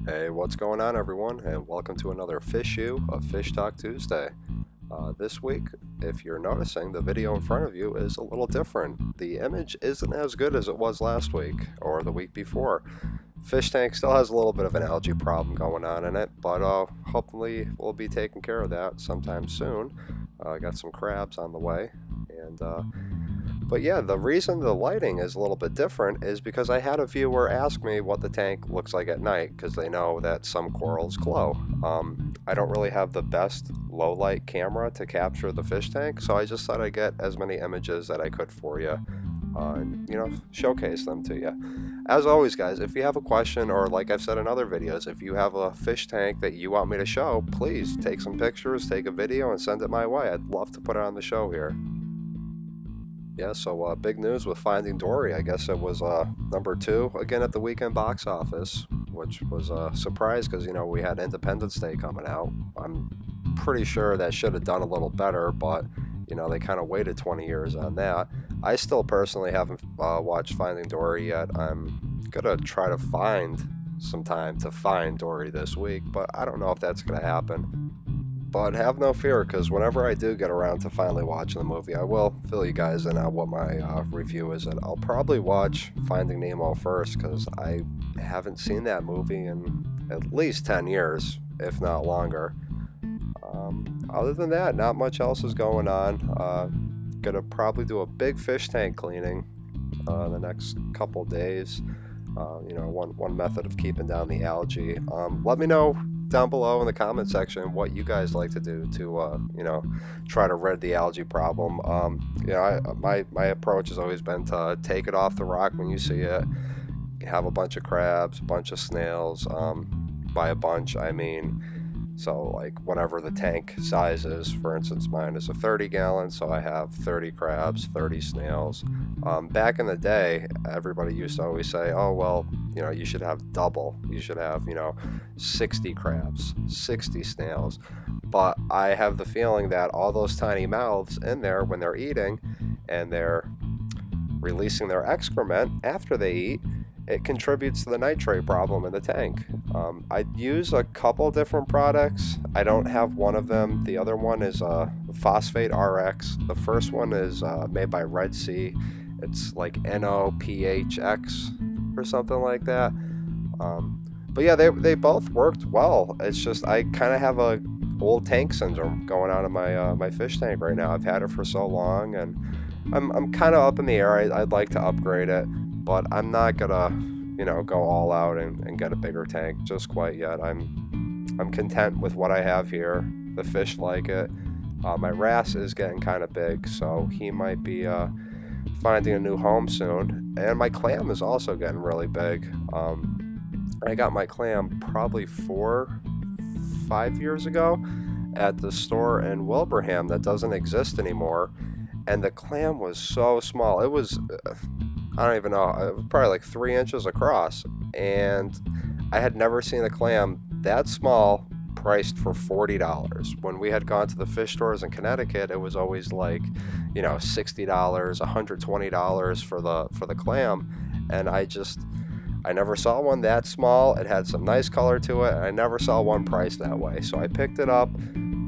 Hey, what's going on, everyone? And welcome to another issue of Fish Talk Tuesday. This week, if you're noticing, the video in front of you is a little different. The image isn't as good as it was last week or the week before. Fish tank still has a little bit of an algae problem going on in it, but hopefully we'll be taking care of that sometime soon. I got some crabs on the way, and but yeah, the reason the lighting is a little bit different is because I had a viewer ask me what the tank looks like at night because they know that some corals glow. I don't really have the best low light camera to capture the fish tank, so I just thought I'd get as many images that I could for you and showcase them to you. As always, guys, if you have a question, or like I've said in other videos, if you have a fish tank that you want me to show, please take some pictures, take a video, and send it my way. I'd love to put it on the show here. Yeah, so big news with Finding Dory. I guess it was number 2 again at the weekend box office, which was a surprise because, we had Independence Day coming out. I'm pretty sure that should have done a little better, but, they kind of waited 20 years on that. I still personally haven't watched Finding Dory yet. I'm going to try to find some time to find Dory this week, but I don't know if that's going to happen. But have no fear, because whenever I do get around to finally watching the movie, I will fill you guys in on what my review is. And I'll probably watch Finding Nemo first, because I haven't seen that movie in at least 10 years, if not longer. Other than that, not much else is going on. Gonna probably do a big fish tank cleaning the next couple days. One method of keeping down the algae. Let me know down below in the comment section what you guys like to do to try to rid the algae problem. My approach has always been to take it off the rock when you see it, have a bunch of crabs, a bunch of snails. By a bunch I mean, so like whatever the tank size is. For instance, mine is a 30-gallon, so I have 30 crabs, 30 snails. Back in the day, everybody used to always say, oh, well, you should have double. You should have, 60 crabs, 60 snails. But I have the feeling that all those tiny mouths in there when they're eating and they're releasing their excrement after they eat, it contributes to the nitrate problem in the tank. I use a couple different products. I don't have one of them. The other one is Phosphate RX. The first one is made by Red Sea. It's like NOPHX or something like that. But yeah, they both worked well. It's just I kind of have a old tank syndrome going on in my fish tank right now. I've had it for so long, and I'm kind of up in the air. I'd like to upgrade it, but I'm not gonna, go all out and get a bigger tank just quite yet. I'm content with what I have here. The fish like it. My wrasse is getting kind of big, so he might be finding a new home soon. And my clam is also getting really big. I got my clam probably 5 years ago at the store in Wilbraham that doesn't exist anymore. And the clam was so small. It was, I don't even know, it was probably like 3 inches across. And I had never seen a clam that small priced for $40. When we had gone to the fish stores in Connecticut, it was always like, $60, $120 for the clam. And I never saw one that small. It had some nice color to it, and I never saw one priced that way. So I picked it up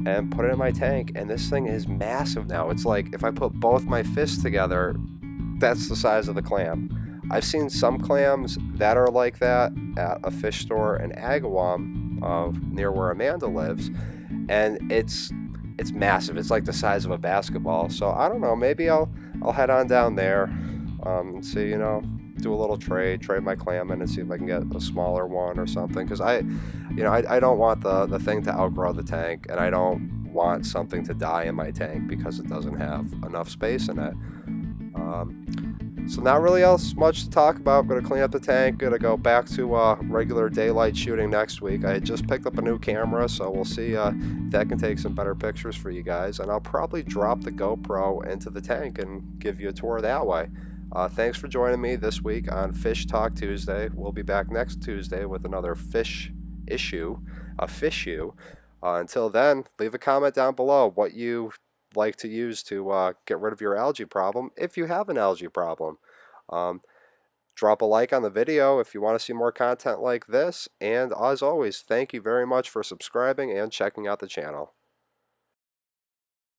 and put it in my tank, and this thing is massive now. It's like if I put both my fists together, that's the size of the clam. I've seen some clams that are like that at a fish store in Agawam, near where Amanda lives, and it's massive. It's like the size of a basketball. So I don't know. Maybe I'll head on down there, and see, do a little trade my clam in and see if I can get a smaller one or something. Because I don't want the thing to outgrow the tank, and I don't want something to die in my tank because it doesn't have enough space in it. So not really else much to talk about. I'm going to clean up the tank. Going to go back to regular daylight shooting next week. I just picked up a new camera, so we'll see if that can take some better pictures for you guys. And I'll probably drop the GoPro into the tank and give you a tour that way. Thanks for joining me this week on Fish Talk Tuesday. We'll be back next Tuesday with another fish issue. Until then, leave a comment down below what you like to use to get rid of your algae problem, if you have an algae problem. Drop a like on the video if you want to see more content like this, and as always, thank you very much for subscribing and checking out the channel.